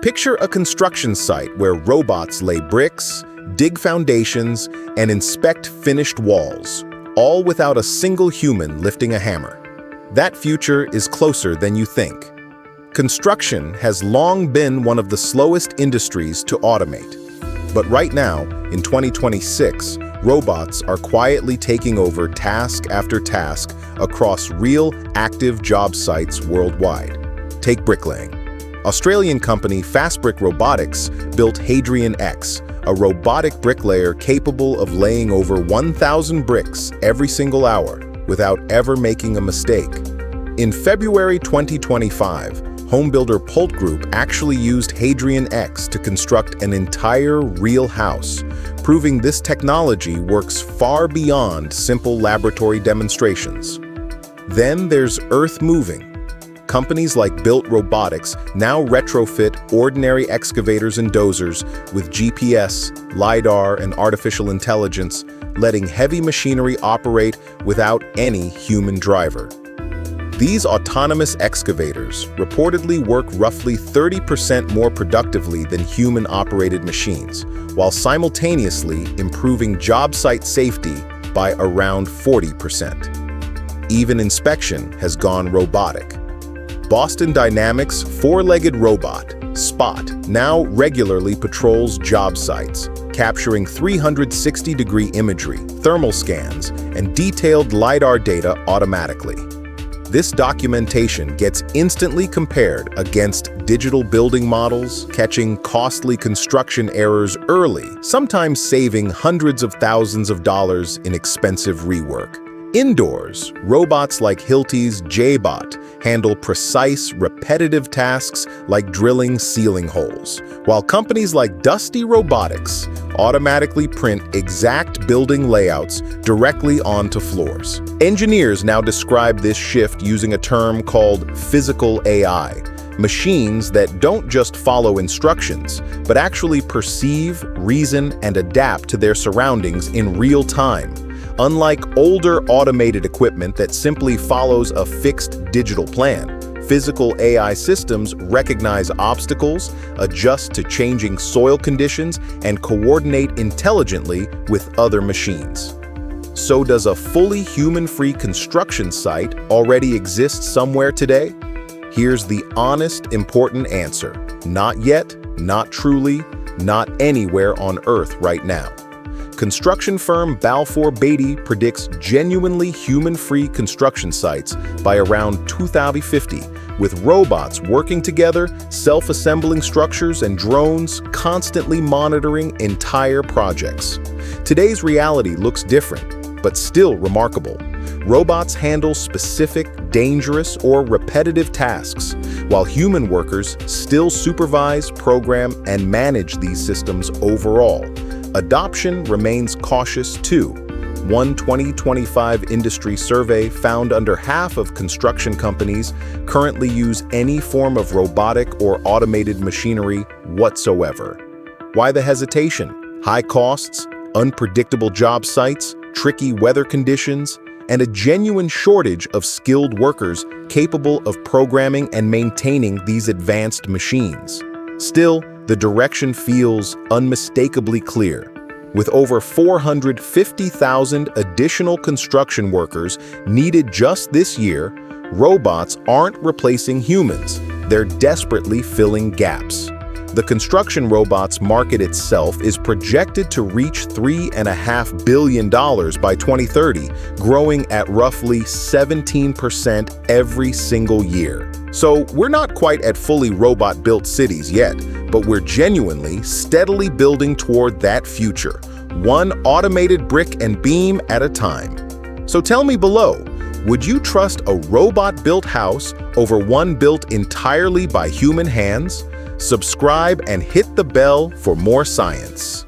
Picture a construction site where robots lay bricks, dig foundations, and inspect finished walls, all without a single human lifting a hammer. That future is closer than you think. Construction has long been one of the slowest industries to automate. But right now, in 2026, robots are quietly taking over task after task across real, active job sites worldwide. Take bricklaying. Australian company Fastbrick Robotics built Hadrian X, a robotic bricklayer capable of laying over 1,000 bricks every single hour without ever making a mistake. In February 2025, homebuilder Pult Group actually used Hadrian X to construct an entire real house, proving this technology works far beyond simple laboratory demonstrations. Then there's earth moving. Companies like Built Robotics now retrofit ordinary excavators and dozers with GPS, LiDAR, and artificial intelligence, letting heavy machinery operate without any human driver. These autonomous excavators reportedly work roughly 30% more productively than human-operated machines, while simultaneously improving job site safety by around 40%. Even inspection has gone robotic. Boston Dynamics' four-legged robot, Spot, now regularly patrols job sites, capturing 360-degree imagery, thermal scans, and detailed LiDAR data automatically. This documentation gets instantly compared against digital building models, catching costly construction errors early, sometimes saving hundreds of thousands of dollars in expensive rework. Indoors, robots like Hilti's TyBOT handle precise, repetitive tasks like drilling ceiling holes, while companies like Dusty Robotics automatically print exact building layouts directly onto floors. Engineers now describe this shift using a term called physical AI, machines that don't just follow instructions, but actually perceive, reason, and adapt to their surroundings in real time. Unlike older automated equipment that simply follows a fixed digital plan, physical AI systems recognize obstacles, adjust to changing soil conditions, and coordinate intelligently with other machines. So does a fully human-free construction site already exist somewhere today? Here's the honest, important answer. Not yet, not truly, not anywhere on Earth right now. Construction firm Balfour Beatty predicts genuinely human-free construction sites by around 2050, with robots working together, self-assembling structures, and drones constantly monitoring entire projects. Today's reality looks different, but still remarkable. Robots handle specific, dangerous, or repetitive tasks, while human workers still supervise, program, and manage these systems overall. Adoption remains cautious too. One 2025 industry survey found under half of construction companies currently use any form of robotic or automated machinery whatsoever. Why the hesitation? High costs, unpredictable job sites, tricky weather conditions, and a genuine shortage of skilled workers capable of programming and maintaining these advanced machines. Still, the direction feels unmistakably clear. With over 450,000 additional construction workers needed just this year, robots aren't replacing humans. They're desperately filling gaps. The construction robots market itself is projected to reach $3.5 billion by 2030, growing at roughly 17% every single year. So we're not quite at fully robot-built cities yet, but we're genuinely, steadily building toward that future, one automated brick and beam at a time. So tell me below, would you trust a robot-built house over one built entirely by human hands? Subscribe and hit the bell for more science.